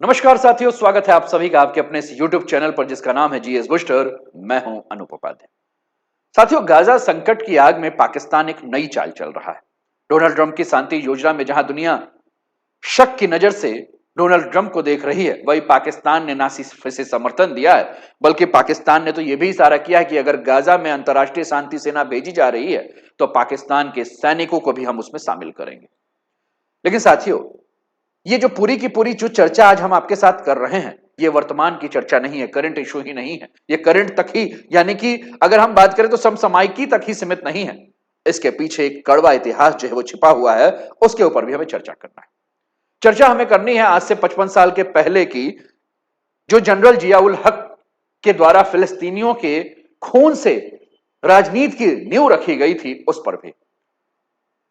नमस्कार साथियों, स्वागत है आप सभी का आपके अपने इस YouTube चैनल पर जिसका नाम है जीएस बूस्टर। मैं हूं अनूप उपाध्याय। साथियों, गाजा संकट की आग में पाकिस्तान एक नई चाल चल रहा है। डोनाल्ड ट्रंप की शांति योजना में जहां दुनिया शक की नजर से डोनाल्ड ट्रंप को देख रही है, वही पाकिस्तान ने ना सिर्फ इसे समर्थन दिया है, बल्कि पाकिस्तान ने तो यह भी इशारा किया है कि अगर गाजा में अंतर्राष्ट्रीय शांति सेना भेजी जा रही है तो पाकिस्तान के सैनिकों को भी हम उसमें शामिल करेंगे। लेकिन साथियों, ये जो पूरी की पूरी जो चर्चा आज हम आपके साथ कर रहे हैं, ये वर्तमान की चर्चा नहीं है, करंट इशू ही नहीं है। ये करंट तक ही, यानी कि अगर हम बात करें तो समसामयिकी तक ही सीमित नहीं है। इसके पीछे एक कड़वा इतिहास जो है वो छिपा हुआ है, उसके ऊपर भी हमें चर्चा करना है। चर्चा हमें करनी है आज से 55 साल के पहले की, जो जनरल जिया उल हक के द्वारा फिलिस्तीनियों के खून से राजनीति की नींव रखी गई थी, उस पर भी,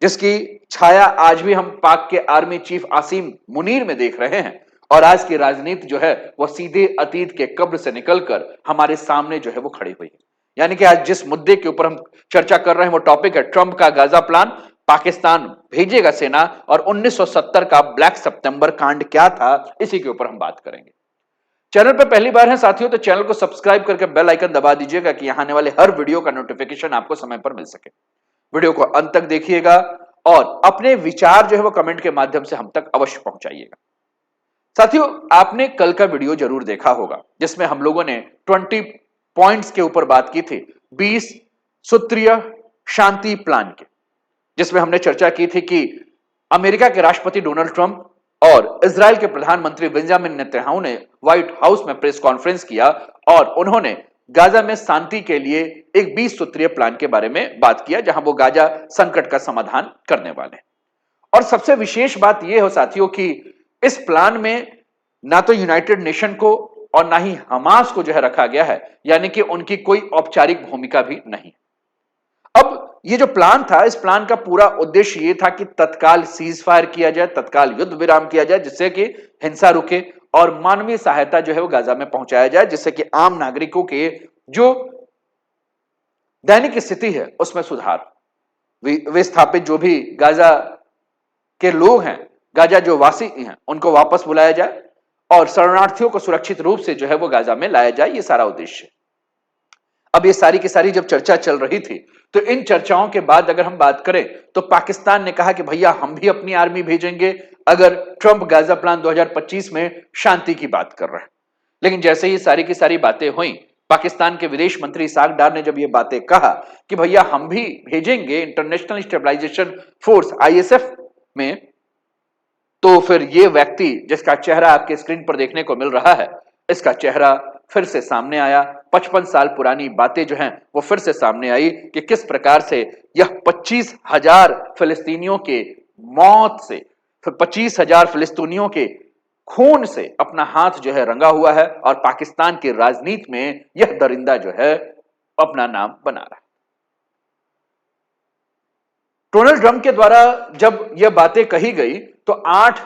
जिसकी छाया आज भी हम पाक के आर्मी चीफ आसिम मुनीर में देख रहे हैं। और आज की राजनीति जो है वह सीधे अतीत के कब्र से निकलकर हमारे सामने जो है वो खड़ी हुई है। यानी कि आज जिस मुद्दे के ऊपर हम चर्चा कर रहे हैं वो टॉपिक है ट्रंप का गाजा प्लान, पाकिस्तान भेजेगा सेना, और 1970 का ब्लैक सितंबर कांड क्या था, इसी के ऊपर हम बात करेंगे। चैनल पर पहली बार है साथियों तो चैनल को सब्सक्राइब करके बेल आइकन दबा दीजिएगा कि यहां आने वाले हर वीडियो का नोटिफिकेशन आपको समय पर मिल सके। वीडियो को अंत तक देखिएगा और अपने विचार जो है वो कमेंट के माध्यम से हम तक अवश्य पहुंचाइएगा। साथियों, आपने कल का वीडियो जरूर देखा होगा जिसमें हम लोगों ने 20 पॉइंट्स के ऊपर बात की थी, 20 सूत्रीय शांति प्लान के, जिसमें हमने चर्चा की थी कि अमेरिका के राष्ट्रपति डोनाल्ड ट्रंप और इजराइल के प्रधानमंत्री बेंजामिन नेतन्याहू ने व्हाइट हाउस में प्रेस कॉन्फ्रेंस किया और उन्होंने गाजा में शांति के लिए एक 20 सूत्रीय प्लान के बारे में बात किया, जहां वो गाजा संकट का समाधान करने वाले हैं। और सबसे विशेष बात यह हो साथियों कि इस प्लान में ना तो यूनाइटेड नेशन को और ना ही हमास को जो है रखा गया है, यानी कि उनकी कोई औपचारिक भूमिका भी नहीं। अब ये जो प्लान था, इस प्लान का पूरा उद्देश्य ये था कि तत्काल सीज फायर किया जाए, तत्काल युद्ध विराम किया जाए, जिससे कि हिंसा रुके और मानवीय सहायता जो है वो गाजा में पहुंचाया जाए, जिससे कि आम नागरिकों के जो दैनिक स्थिति है उसमें सुधार, विस्थापित जो भी गाजा के लोग हैं, गाजा जो वासी हैं, उनको वापस बुलाया जाए और शरणार्थियों को सुरक्षित रूप से जो है वो गाजा में लाया जाए। ये सारा उद्देश्य। अब ये सारी की सारी जब चर्चा चल रही थी तो इन चर्चाओं के बाद अगर हम बात करें तो पाकिस्तान ने कहा कि भैया हम भी अपनी आर्मी भेजेंगे अगर ट्रंप गाजा प्लान 2025 में शांति की बात कर रहे हैं। लेकिन जैसे ही सारी की सारी बातें हुई, पाकिस्तान के विदेश मंत्री इसाक डार ने जब ये बातें कहा कि भैया हम भी भेजेंगे इंटरनेशनल स्टेबलाइजेशन फोर्स आईएसएफ में, तो फिर ये व्यक्ति जिसका चेहरा आपके स्क्रीन पर देखने को मिल रहा है, इसका चेहरा फिर से सामने आया। 55 साल पुरानी बातें जो हैं वो फिर से सामने आई कि किस प्रकार से यह 25,000 फिलिस्तीनियों के मौत से, 25,000 फिलिस्तीनियों के खून से अपना हाथ जो है रंगा हुआ है और पाकिस्तान की राजनीति में यह दरिंदा जो है अपना नाम बना रहा है। डोनाल्ड ट्रंप के द्वारा जब यह बातें कही गई तो 8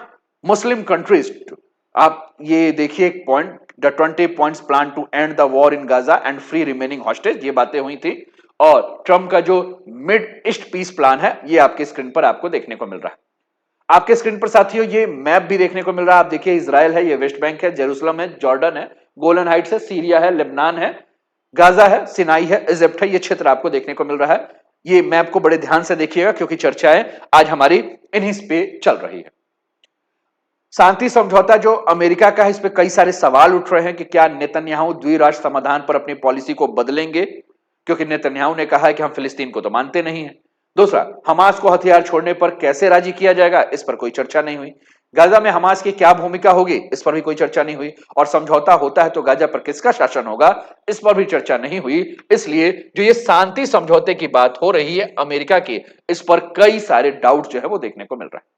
मुस्लिम कंट्रीज, आप ये देखिए एक point, the 20 points plan to end the war in Gaza and free remaining hostage, ये बातें हुई थी। और ट्रंप का जो मिड ईस्ट पीस प्लान है ये आपके स्क्रीन पर आपको देखने को मिल रहा है। आपके स्क्रीन पर साथियों ये मैप भी देखने को मिल रहा है। आप देखिए, इजराइल है, ये वेस्ट बैंक है, जेरूसलम है, जॉर्डन है, गोलन हाइट्स है, सीरिया है, लेबनान है, गाजा है, सिनाई है, इजिप्ट है, ये क्षेत्र आपको देखने को मिल रहा है। ये मैप को बड़े ध्यान से देखिएगा क्योंकि चर्चाएं आज हमारी इन्हीं पे चल रही है। शांति समझौता जो अमेरिका का है, इस पे कई सारे सवाल उठ रहे हैं कि क्या नेतन्याहू द्विराष्ट्र समाधान पर अपनी पॉलिसी को बदलेंगे, क्योंकि नेतन्याहू ने कहा है कि हम फिलिस्तीन को तो मानते नहीं है। दूसरा, हमास को हथियार छोड़ने पर कैसे राजी किया जाएगा, इस पर कोई चर्चा नहीं हुई। गाजा में हमास की क्या भूमिका होगी, इस पर भी कोई चर्चा नहीं हुई। और समझौता होता है तो गाजा पर किसका शासन होगा, इस पर भी चर्चा नहीं हुई। इसलिए जो ये शांति समझौते की बात हो रही है अमेरिका की, इस पर कई सारे डाउट जो है वो देखने को मिल रहा है।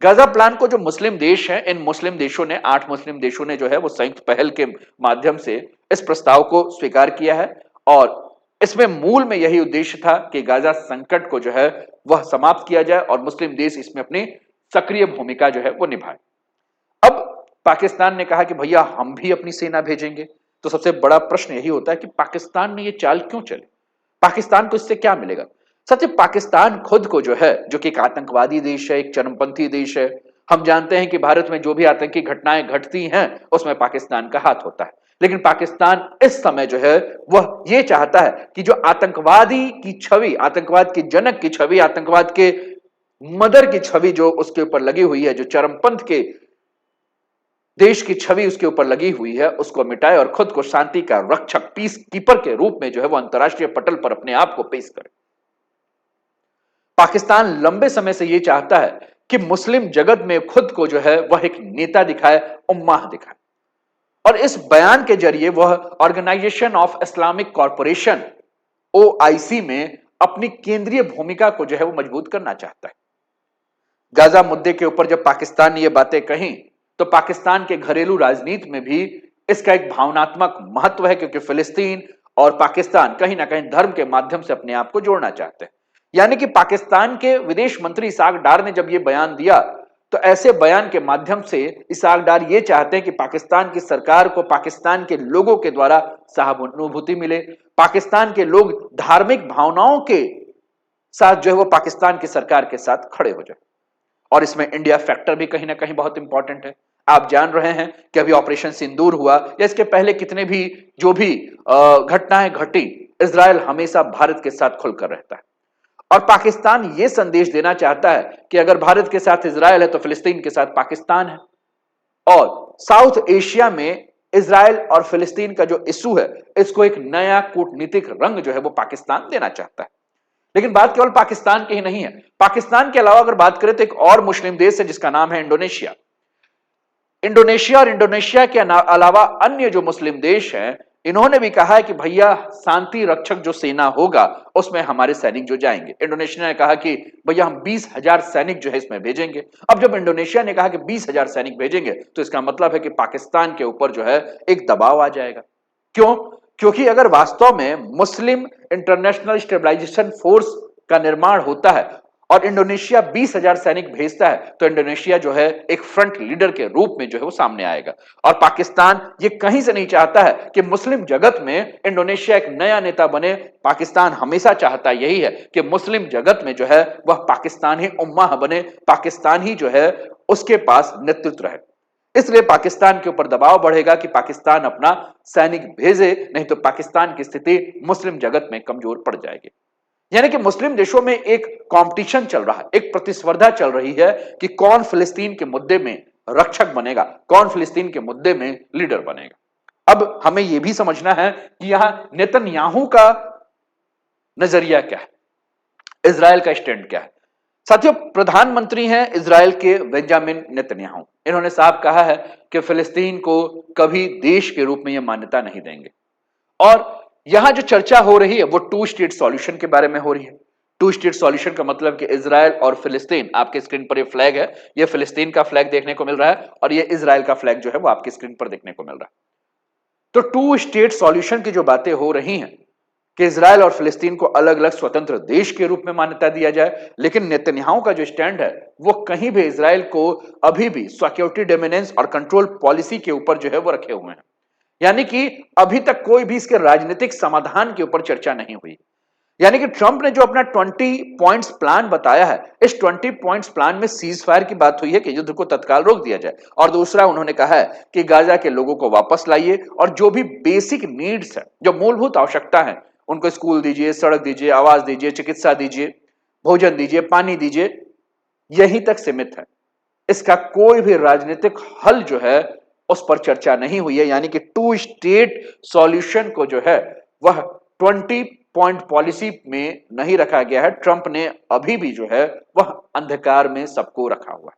गाजा प्लान को जो मुस्लिम देश हैं, इन मुस्लिम देशों ने, 8 मुस्लिम देशों ने जो है वो संयुक्त पहल के माध्यम से इस प्रस्ताव को स्वीकार किया है। और इसमें मूल में यही उद्देश्य था कि गाजा संकट को जो है वह समाप्त किया जाए और मुस्लिम देश इसमें अपनी सक्रिय भूमिका जो है वो निभाए। अब पाकिस्तान ने कहा कि भैया हम भी अपनी सेना भेजेंगे। तो सबसे बड़ा प्रश्न यही होता है कि पाकिस्तान में ये चाल क्यों चली, पाकिस्तान को इससे क्या मिलेगा। सत्य, पाकिस्तान खुद को जो है, जो कि एक आतंकवादी देश है, एक चरमपंथी देश है, हम जानते हैं कि भारत में जो भी आतंकी घटनाएं घटती हैं उसमें पाकिस्तान का हाथ होता है, लेकिन पाकिस्तान इस समय जो है वह ये चाहता है कि जो आतंकवादी की छवि, आतंकवाद की जनक की छवि, आतंकवाद के मदर की छवि जो उसके ऊपर लगी हुई है, जो चरमपंथ के देश की छवि उसके ऊपर लगी हुई है, उसको मिटाए और खुद को शांति का रक्षक, पीस कीपर के रूप में जो है वो अंतर्राष्ट्रीय पटल पर अपने आप को पेश करे। पाकिस्तान लंबे समय से यह चाहता है कि मुस्लिम जगत में खुद को जो है वह एक नेता दिखाए, उम्माह दिखाए, और इस बयान के जरिए वह organisation of Islamic corporation OIC में अपनी केंद्रीय भूमिका को जो है वो मजबूत करना चाहता है। गाजा मुद्दे के ऊपर जब पाकिस्तान ने ये बातें कही तो पाकिस्तान के घरेलू राजनीति में भी इसका एक भावनात्मक महत्व है, क्योंकि फिलिस्तीन और पाकिस्तान कहीं ना कहीं धर्म के माध्यम से अपने आप को जोड़ना चाहते हैं। यानी कि पाकिस्तान के विदेश मंत्री इसहाक डार ने जब यह बयान दिया तो ऐसे बयान के माध्यम से इसहाक डार ये चाहते हैं कि पाकिस्तान की सरकार को पाकिस्तान के लोगों के द्वारा सहानुभूति मिले, पाकिस्तान के लोग धार्मिक भावनाओं के साथ जो है वो पाकिस्तान की सरकार के साथ खड़े हो जाए। और इसमें इंडिया फैक्टर भी कहीं ना कहीं बहुत इंपॉर्टेंट है। आप जान रहे हैं कि अभी ऑपरेशन सिंदूर हुआ या इसके पहले कितने भी जो भी घटनाएं घटी, इजरायल हमेशा भारत के साथ खुलकर रहता है और पाकिस्तान यह संदेश देना चाहता है कि अगर भारत के साथ इजरायल है तो फिलिस्तीन के साथ पाकिस्तान है। और साउथ एशिया में इजरायल और फिलिस्तीन का जो इशू है इसको एक नया कूटनीतिक रंग जो है वो पाकिस्तान देना चाहता है। लेकिन बात केवल पाकिस्तान की ही नहीं है। पाकिस्तान के अलावा अगर बात करें तो एक और मुस्लिम देश है जिसका नाम है इंडोनेशिया। इंडोनेशिया और इंडोनेशिया के अलावा अन्य जो मुस्लिम देश हैं, इन्होंने भी कहा है कि भैया शांति रक्षक जो सेना होगा उसमें हमारे सैनिक जो जाएंगे। इंडोनेशिया ने कहा कि भैया हम 20,000 सैनिक जो है इसमें भेजेंगे। अब जब इंडोनेशिया ने कहा कि 20,000 सैनिक भेजेंगे तो इसका मतलब है कि पाकिस्तान के ऊपर जो है एक दबाव आ जाएगा। क्यों? क्योंकि अगर वास्तव में मुस्लिम इंटरनेशनल स्टेबलाइजेशन फोर्स का निर्माण होता है और इंडोनेशिया 20,000 सैनिक भेजता है तो इंडोनेशिया जो है एक फ्रंट लीडर के रूप में जो है वो सामने आएगा। और पाकिस्तान ये कहीं से नहीं चाहता है कि मुस्लिम जगत में इंडोनेशिया एक नया नेता बने। पाकिस्तान हमेशा चाहता यही है कि मुस्लिम जगत में जो है वह पाकिस्तान ही उम्माह बने, पाकिस्तान ही जो है उसके पास नेतृत्व रहे। इसलिए पाकिस्तान के ऊपर दबाव बढ़ेगा कि पाकिस्तान अपना सैनिक भेजे, नहीं तो पाकिस्तान की स्थिति मुस्लिम जगत में कमजोर पड़ जाएगी। यानी कि मुस्लिम देशों में एक कंपटीशन चल रहा है, एक प्रतिस्पर्धा चल रही है कि कौन फिलिस्तीन के मुद्दे में रक्षक बनेगा, कौन फिलिस्तीन के मुद्दे में लीडर बनेगा। अब हमें यह भी समझना है कि यहां नेतन्याहू का नजरिया क्या है, इजरायल का स्टैंड क्या है। साथियों, प्रधानमंत्री हैं इजरायल के बेंजामिन नेतन्याहू। इन्होंने साफ कहा है कि फिलिस्तीन को कभी देश के रूप में यह मान्यता नहीं देंगे। और यहां जो चर्चा हो रही है वो टू स्टेट सॉल्यूशन के बारे में हो रही है। टू स्टेट सॉल्यूशन का मतलब कि इजरायल और फिलिस्तीन, आपके स्क्रीन पर ये फ्लैग है, ये फिलिस्तीन का फ्लैग देखने को मिल रहा है और ये इजरायल का फ्लैग जो है वो आपकी स्क्रीन पर देखने को मिल रहा है। तो टू स्टेट सॉल्यूशन की जो बातें हो रही हैं कि इजरायल और फिलिस्तीन को अलग अलग स्वतंत्र देश के रूप में मान्यता दिया जाए, लेकिन नेतन्याहू का जो स्टैंड है वो कहीं भी इजरायल को अभी भी सिक्योरिटी डोमिनेंस और कंट्रोल पॉलिसी के ऊपर जो है वो रखे हुए हैं। यानी कि अभी तक कोई भी इसके राजनीतिक समाधान के ऊपर चर्चा नहीं हुई। यानी कि ट्रंप ने जो अपना 20 पॉइंट्स प्लान बताया है, इस 20 पॉइंट्स प्लान में सीज फायर की बात हुई है कि युद्ध को तत्काल रोक दिया जाए, और दूसरा उन्होंने कहा है कि गाजा के लोगों को वापस लाइए और जो भी बेसिक नीड्स है, जो मूलभूत आवश्यकता है, उनको स्कूल दीजिए, सड़क दीजिए, आवास दीजिए, चिकित्सा दीजिए, भोजन दीजिए, पानी दीजिए, यहीं तक सीमित है। इसका कोई भी राजनीतिक हल जो है उस पर चर्चा नहीं हुई है। यानी कि टू स्टेट सॉल्यूशन को जो है वह 20 पॉइंट पॉलिसी में नहीं रखा गया है। ट्रंप ने अभी भी जो है वह अंधकार में सबको रखा हुआ है।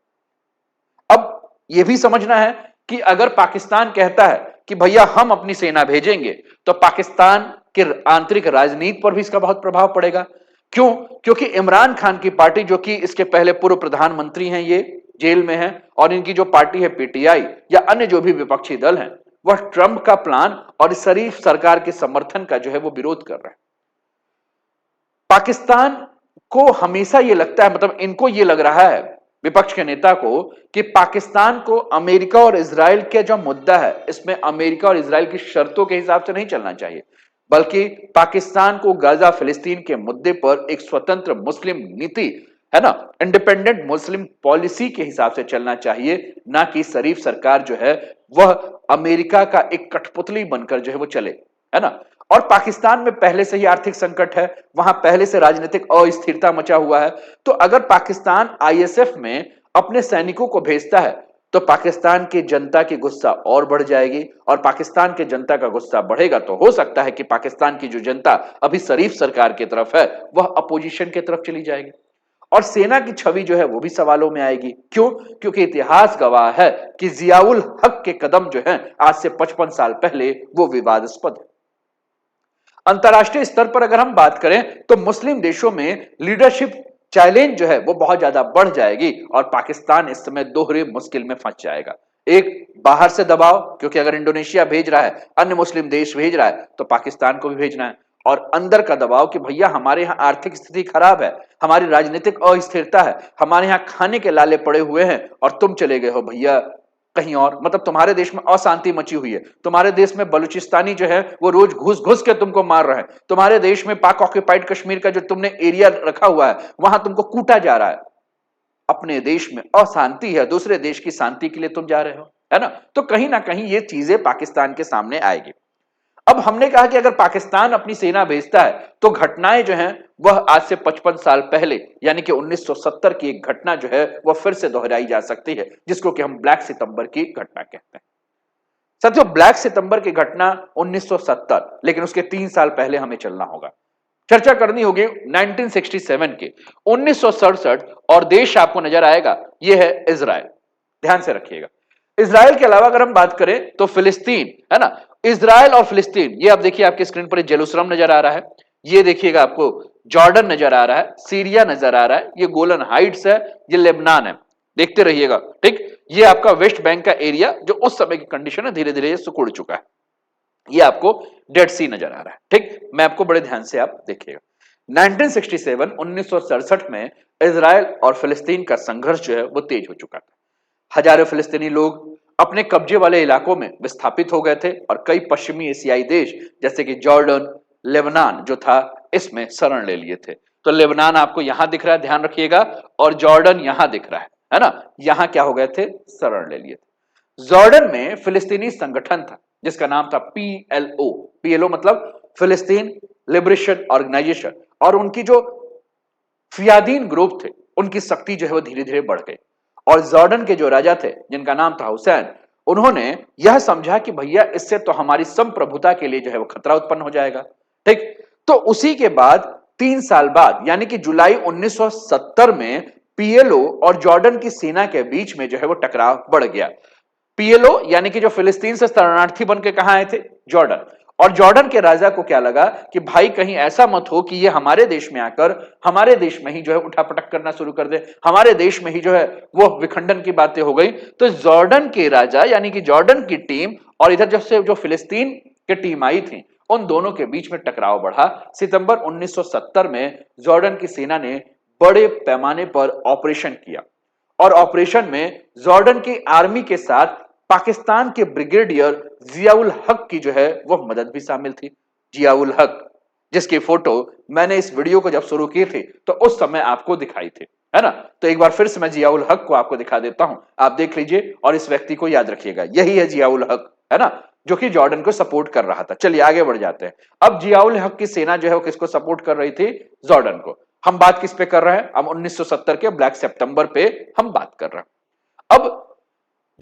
अब यह भी समझना है कि अगर पाकिस्तान कहता है कि भैया हम अपनी सेना भेजेंगे तो पाकिस्तान के आंतरिक राजनीति पर भी इसका बहुत प्रभाव पड़ेगा। क्यों? क्योंकि इमरान खान की पार्टी, जो कि इसके पहले पूर्व प्रधानमंत्री हैं, ये जेल में है, और इनकी जो पार्टी है पीटीआई या अन्य जो भी विपक्षी दल हैं, वह ट्रंप का प्लान और शरीफ सरकार के समर्थन का जो है वो विरोध कर रहे हैं। पाकिस्तान को हमेशा ये लगता है, मतलब इनको ये लग रहा है विपक्ष के नेता को, कि पाकिस्तान को अमेरिका और इजराइल का जो मुद्दा है इसमें अमेरिका और इजराइल की शर्तों के हिसाब से नहीं चलना चाहिए, बल्कि पाकिस्तान को गाजा फिलिस्तीन के मुद्दे पर एक स्वतंत्र मुस्लिम नीति है ना, इंडिपेंडेंट मुस्लिम पॉलिसी के हिसाब से चलना चाहिए, ना कि शरीफ सरकार जो है वह अमेरिका का एक कठपुतली बनकर जो है वो चले, है ना। और पाकिस्तान में पहले से ही आर्थिक संकट है, वहां पहले से राजनीतिक अस्थिरता मचा हुआ है। तो अगर पाकिस्तान आईएसएफ में अपने सैनिकों को भेजता है तो पाकिस्तान की जनता की गुस्सा और बढ़ जाएगी, और पाकिस्तान की जनता का गुस्सा बढ़ेगा तो हो सकता है कि पाकिस्तान की जो जनता अभी शरीफ सरकार की तरफ है वह अपोजिशन की तरफ चली जाएगी, और सेना की छवि जो है वो भी सवालों में आएगी। क्यों? क्योंकि इतिहास गवाह है कि जियाउल हक के कदम जो है आज से 55 साल पहले वो विवादास्पद है। अंतरराष्ट्रीय स्तर पर अगर हम बात करें तो मुस्लिम देशों में लीडरशिप चैलेंज जो है वो बहुत ज्यादा बढ़ जाएगी, और पाकिस्तान इस समय दोहरे मुश्किल में फंस जाएगा। एक, बाहर से दबाव, क्योंकि अगर इंडोनेशिया भेज रहा है, अन्य मुस्लिम देश भेज रहा है, तो पाकिस्तान को भी भेजना है। और अंदर का दबाव कि भैया हमारे यहां आर्थिक स्थिति खराब है, हमारी राजनीतिक अस्थिरता है, हमारे यहां खाने के लाले पड़े हुए हैं, और तुम चले गए हो भैया कहीं और, मतलब तुम्हारे देश में अशांति मची हुई है, तुम्हारे देश में बलूचिस्तानी जो है वो रोज घुस घुस के तुमको मार रहे हैं, तुम्हारे देश में पाक ऑक्यूपाइड कश्मीर का जो तुमने एरिया रखा हुआ है वहां तुमको कूटा जा रहा है, अपने देश में अशांति है, दूसरे देश की शांति के लिए तुम जा रहे हो, है ना। तो कहीं ना कहीं ये चीजें पाकिस्तान के सामने आएगी। अब हमने कहा कि अगर पाकिस्तान अपनी सेना भेजता है तो घटनाएं जो हैं वह आज से 55 साल पहले यानी कि 1970 की एक घटना जो है वह फिर से दोहराई जा सकती है, जिसको कि हम ब्लैक सितंबर की घटना कहते हैं। साथियों, ब्लैक सितंबर की घटना 1970, लेकिन उसके 3 साल पहले हमें चलना होगा, चर्चा करनी होगी 1967 के 1967, और देश आपको नजर आएगा यह है इजराइल। ध्यान से रखिएगा, इजराइल के अलावा अगर हम बात करें तो फिलिस्तीन, है ना। इजराइल और फिलिस्तीन, ये आप देखिए आपके स्क्रीन पर जेरूसलम नजर आ रहा है, ये देखिएगा आपको जॉर्डन नजर आ रहा है, सीरिया नजर आ रहा है, ये गोलन हाइट्स है, ये लेबनान है, देखते रहिएगा, ठीक। ये आपका वेस्ट बैंक का एरिया जो उस समय की कंडीशन है धीरे धीरे सिकुड़ चुका है, ये आपको डेड सी नजर आ रहा है, ठीक। मैं आपको बड़े ध्यान से आप देखिएगा 1967 1967 में इजराइल और फिलिस्तीन का संघर्ष जो है वो तेज हो चुका था। हजारों फिलिस्तीनी लोग अपने कब्जे वाले इलाकों में विस्थापित हो गए थे, और कई पश्चिमी एशियाई देश जैसे कि जॉर्डन, लेबनान जो था इसमें शरण ले लिए थे। तो लेबनान आपको यहां दिख रहा है, ध्यान रखिएगा, और जॉर्डन यहां दिख रहा है ना, यहां क्या हो गए थे, शरण ले लिए थे। जॉर्डन में फिलिस्तीनी संगठन था जिसका नाम था पीएलओ, पीएलओ मतलब फिलिस्तीन लिबरेशन ऑर्गेनाइजेशन, और उनकी जो फियादीन ग्रुप थे उनकी शक्ति जो है वो धीरे धीरे बढ़ गई, और जॉर्डन के जो राजा थे जिनका नाम था हुसैन, उन्होंने यह समझा कि भैया इससे तो हमारी संप्रभुता के लिए जो है वो खतरा उत्पन्न हो जाएगा, ठीक। तो उसी के बाद 3 साल बाद यानी कि जुलाई 1970 में पीएलओ और जॉर्डन की सेना के बीच में जो है वो टकराव बढ़ गया। पीएलओ यानी कि जो फिलिस्तीन से शरणार्थी बन के कहां आए थे, जॉर्डन, और जॉर्डन के राजा को क्या लगा कि भाई कहीं ऐसा मत हो कि ये हमारे देश में आकर हमारे देश में ही जो है उठापटक करना शुरू कर दे, हमारे देश में ही जो है वो विखंडन की बातें हो गई। तो जॉर्डन के राजा यानी कि जॉर्डन की टीम और इधर जब से जो फिलिस्तीन की टीम आई थी उन दोनों के बीच में टकराव बढ़ा। सितंबर 1970 में जॉर्डन की सेना ने बड़े पैमाने पर ऑपरेशन किया, और ऑपरेशन में जॉर्डन की आर्मी के साथ पाकिस्तान के ब्रिगेडियर जियाउल हक की जो है वह मदद भी शामिल थी। जियाउल हक जिसकी फोटो मैंने इस वीडियो को जब शुरू की थी तो उस समय आपको दिखाई थी, है ना। तो एक बार फिर से मैं जियाउल हक को आपको दिखा देता हूं, आप देख लीजिए और इस व्यक्ति को याद रखिएगा, यही है जियाउल हक, है ना, जो कि जॉर्डन को सपोर्ट कर रहा था। चलिए आगे बढ़ जाते हैं। अब जियाउल हक की सेना जो है वो किसको सपोर्ट कर रही थी, जॉर्डन को। हम बात किस पे कर रहे हैं, हम 1970 के ब्लैक सितंबर पे हम बात कर रहे हैं। अब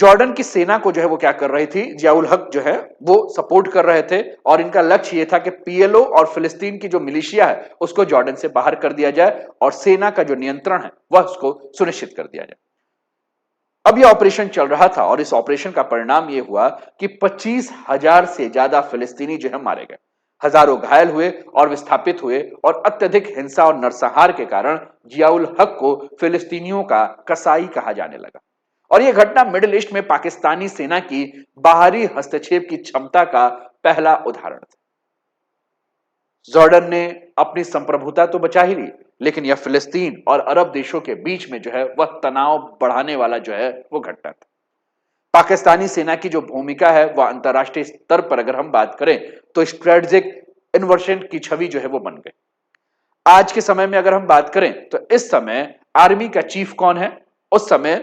जॉर्डन की सेना को जो है वो क्या कर रही थी, जियाउल हक जो है वो सपोर्ट कर रहे थे, और इनका लक्ष्य ये था कि पीएलओ और फिलिस्तीन की जो मिलिशिया है उसको जॉर्डन से बाहर कर दिया जाए और सेना का जो नियंत्रण है वह उसको सुनिश्चित कर दिया जाए। अब यह ऑपरेशन चल रहा था, और इस ऑपरेशन का परिणाम यह हुआ कि 25,000 से ज्यादा फिलिस्तीनी जो है मारे गए, हजारों घायल हुए और विस्थापित हुए, और अत्यधिक हिंसा और नरसंहार के कारण जियाउल हक को फिलिस्तीनियों का कसाई कहा जाने लगा। और यह घटना मिडिल ईस्ट में पाकिस्तानी सेना की बाहरी हस्तक्षेप की क्षमता का पहला उदाहरण था। जॉर्डन ने अपनी संप्रभुता तो बचा ही ली, लेकिन यह फिलिस्तीन और अरब देशों के बीच में जो है वह तनाव बढ़ाने वाला जो है वो घटना था। पाकिस्तानी सेना की जो भूमिका है वह अंतरराष्ट्रीय स्तर पर अगर हम बात करें तो स्ट्रेटेजिक इन्वर्शन की छवि जो है वो बन गई। आज के समय में अगर हम बात करें तो इस समय आर्मी का चीफ कौन है उस समय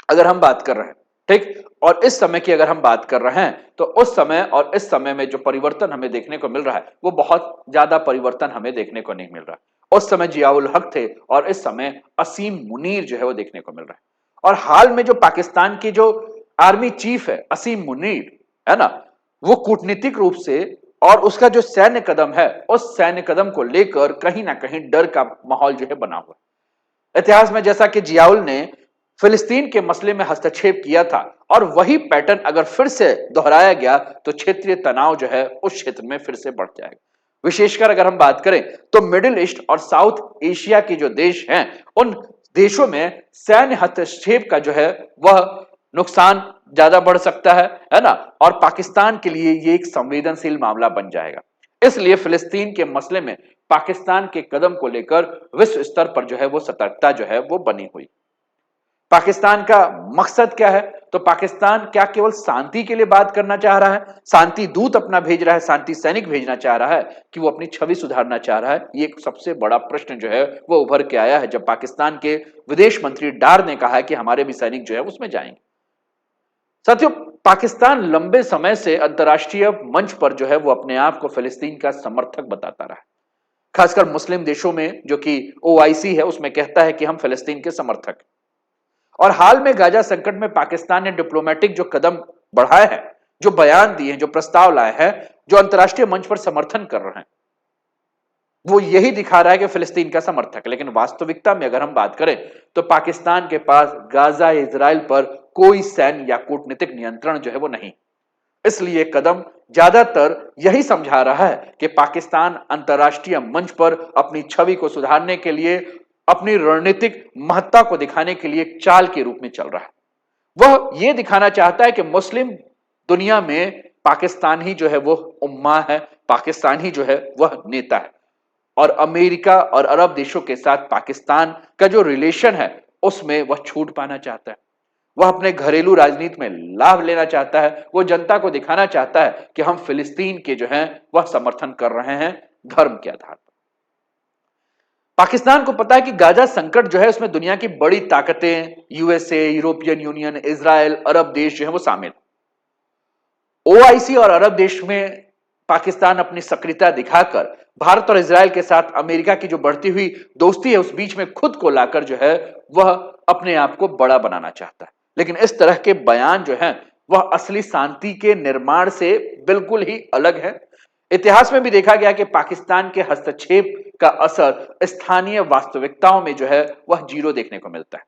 अगर हम बात कर रहे हैं, ठीक, और इस समय की अगर हम बात कर रहे हैं तो उस समय और इस समय में जो परिवर्तन हमें देखने को मिल रहा है वो बहुत ज्यादा परिवर्तन हमें देखने को नहीं मिल रहा है। उस समय जियाउल हक थे और इस समय असीम मुनीर जो है वो देखने को मिल रहा है। और हाल में जो पाकिस्तान की जो आर्मी चीफ है असीम मुनीर, है ना, वो कूटनीतिक रूप से और उसका जो सैन्य कदम है उस सैन्य कदम को लेकर कहीं ना कहीं डर का माहौल जो है बना हुआ है। इतिहास में जैसा कि जियाउल ने फिलिस्तीन के मसले में हस्तक्षेप किया था और वही पैटर्न अगर फिर से दोहराया गया तो क्षेत्रीय तनाव जो है उस क्षेत्र में फिर से बढ़ जाएगा। विशेषकर अगर हम बात करें तो मिडिल ईस्ट और साउथ एशिया के जो देश हैं उन देशों में सैन्य हस्तक्षेप का जो है वह नुकसान ज्यादा बढ़ सकता है ना, और पाकिस्तान के लिए ये एक संवेदनशील मामला बन जाएगा। इसलिए फिलिस्तीन के मसले में पाकिस्तान के कदम को लेकर विश्व स्तर पर जो है वो सतर्कता जो है वो बनी हुई। पाकिस्तान का मकसद क्या है? तो पाकिस्तान क्या केवल शांति के लिए बात करना चाह रहा है, शांति दूत अपना भेज रहा है, शांति सैनिक भेजना चाह रहा है, कि वो अपनी छवि सुधारना चाह रहा है? ये एक सबसे बड़ा प्रश्न जो है वो उभर के आया है जब पाकिस्तान के विदेश मंत्री डार ने कहा है कि हमारे भी सैनिक जो है उसमें जाएंगे। साथियों, पाकिस्तान लंबे समय से अंतर्राष्ट्रीय मंच पर जो है वो अपने आप को फिलिस्तीन का समर्थक बताता रहा है। खासकर मुस्लिम देशों में जो कि ओआईसी है उसमें कहता है कि हम फिलिस्तीन के समर्थक हैं। और हाल में गाजा संकट में पाकिस्तान ने डिप्लोमेटिक जो कदम बढ़ाए हैं, जो बयान दिए हैं, जो प्रस्ताव लाए हैं, जो अंतर्राष्ट्रीय मंच पर समर्थन कर रहे हैं, वो यही दिखा रहा है कि फिलिस्तीन का समर्थक है। लेकिन वास्तविकता में अगर हम बात करें तो पाकिस्तान के पास गाजा इजराइल पर कोई सैन्य या कूटनीतिक नियंत्रण जो है वो नहीं। इसलिए कदम ज्यादातर यही समझा रहा है कि पाकिस्तान अंतर्राष्ट्रीय मंच पर अपनी छवि को सुधारने के लिए, अपनी रणनीतिक महत्ता को दिखाने के लिए एक चाल के रूप में चल रहा है। वह यह दिखाना चाहता है कि मुस्लिम दुनिया में पाकिस्तान ही जो है वो उम्मा है, पाकिस्तान ही जो है वह नेता है, और अमेरिका और अरब देशों के साथ पाकिस्तान का जो रिलेशन है उसमें वह छूट पाना चाहता है। वह अपने घरेलू राजनीति में लाभ लेना चाहता है। वो जनता को दिखाना चाहता है कि हम फिलिस्तीन के जो हैं वह समर्थन कर रहे हैं धर्म के आधार पर। पाकिस्तान को पता है कि गाजा संकट जो है उसमें दुनिया की बड़ी ताकतें, यूएसए, यूरोपियन यूनियन, इजराइल, अरब देश जो है वो शामिल। ओआईसी और अरब देश में पाकिस्तान अपनी सक्रियता दिखाकर भारत और इजराइल के साथ अमेरिका की जो बढ़ती हुई दोस्ती है उस बीच में खुद को लाकर जो है वह अपने आप को बड़ा बनाना चाहता है। लेकिन इस तरह के बयान जो हैं वह असली शांति के निर्माण से बिल्कुल ही अलग है। इतिहास में भी देखा गया कि पाकिस्तान के हस्तक्षेप का असर स्थानीय वास्तविकताओं में जो है वह जीरो देखने को मिलता है।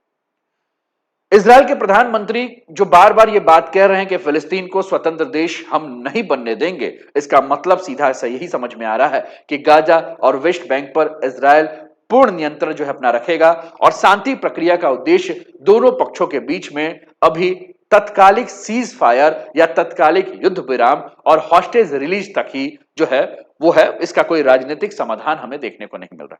इजराइल के प्रधानमंत्री जो बार बार ये बात कह रहे हैं कि फिलिस्तीन को स्वतंत्र देश हम नहीं बनने देंगे, इसका मतलब सीधा सा यही समझ में आ रहा है कि गाजा और वेस्ट बैंक पर इजराइल पूर्ण नियंत्रण जो है अपना रखेगा और शांति प्रक्रिया का उद्देश्य दोनों पक्षों के बीच में अभी तत्कालिक सीज फायर या तत्कालिक युद्ध विराम और हॉस्टेज रिलीज तक ही जो है वो है। इसका कोई राजनीतिक समाधान हमें देखने को नहीं मिल रहा।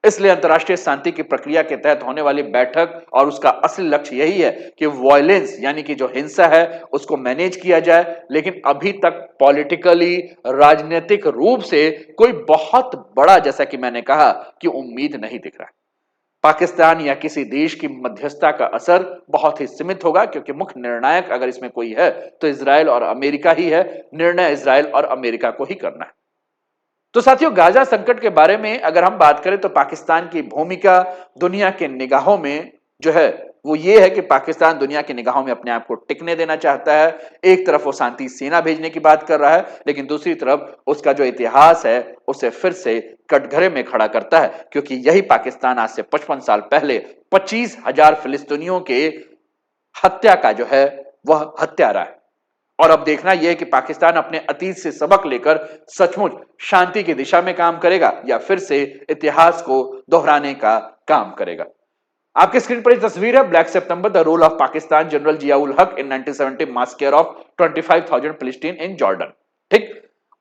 इसलिए अंतर्राष्ट्रीय शांति की प्रक्रिया के तहत होने वाली बैठक और उसका असली लक्ष्य यही है कि वायलेंस यानी कि जो हिंसा है उसको मैनेज किया जाए। लेकिन अभी तक पॉलिटिकली, राजनीतिक रूप से कोई बहुत बड़ा, जैसा कि मैंने कहा, कि उम्मीद नहीं दिख रहा है। पाकिस्तान या किसी देश की मध्यस्थता का असर बहुत ही सीमित होगा, क्योंकि मुख्य निर्णायक अगर इसमें कोई है तो इजराइल और अमेरिका ही है। निर्णय इजराइल और अमेरिका को ही करना है। तो साथियों, गाजा संकट के बारे में अगर हम बात करें तो पाकिस्तान की भूमिका दुनिया के निगाहों में जो है वो ये है कि पाकिस्तान दुनिया की निगाहों में अपने आप को टिकने देना चाहता है। एक तरफ वो शांति सेना भेजने की बात कर रहा है, लेकिन दूसरी तरफ उसका जो इतिहास है उसे फिर से कटघरे में खड़ा करता है, क्योंकि यही पाकिस्तान आज से 55 साल पहले 25,000 फिलिस्तीनियों के हत्या का जो है वह हत्यारा है। और अब देखना यह है कि पाकिस्तान अपने अतीत से सबक लेकर सचमुच शांति की दिशा में काम करेगा या फिर से इतिहास को दोहराने का काम करेगा। आपके स्क्रीन पर एक तस्वीर है, ब्लैक सितंबर, the role of Pakistan, general Ziaul Haq in 1970 मास्केयर of 25,000 फिलिस्तीन इन जॉर्डन। ठीक,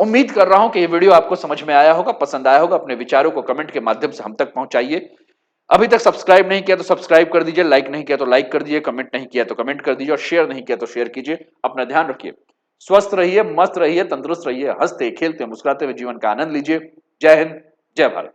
उम्मीद कर रहा हूं कि यह वीडियो आपको समझ में आया होगा, पसंद आया होगा। अपने विचारों को कमेंट के माध्यम से हम तक पहुंचाइए। अभी तक सब्सक्राइब नहीं किया तो सब्सक्राइब कर दीजिए, लाइक नहीं किया तो लाइक कर दीजिए, कमेंट नहीं किया तो कमेंट कर दीजिए और शेयर नहीं किया तो शेयर कीजिए। अपना ध्यान रखिए, स्वस्थ रहिए, मस्त रहिए, तंदुरुस्त रहिए, हंसते खेलते मुस्कुराते हुए जीवन का आनंद लीजिए। जय हिंद, जय भारत।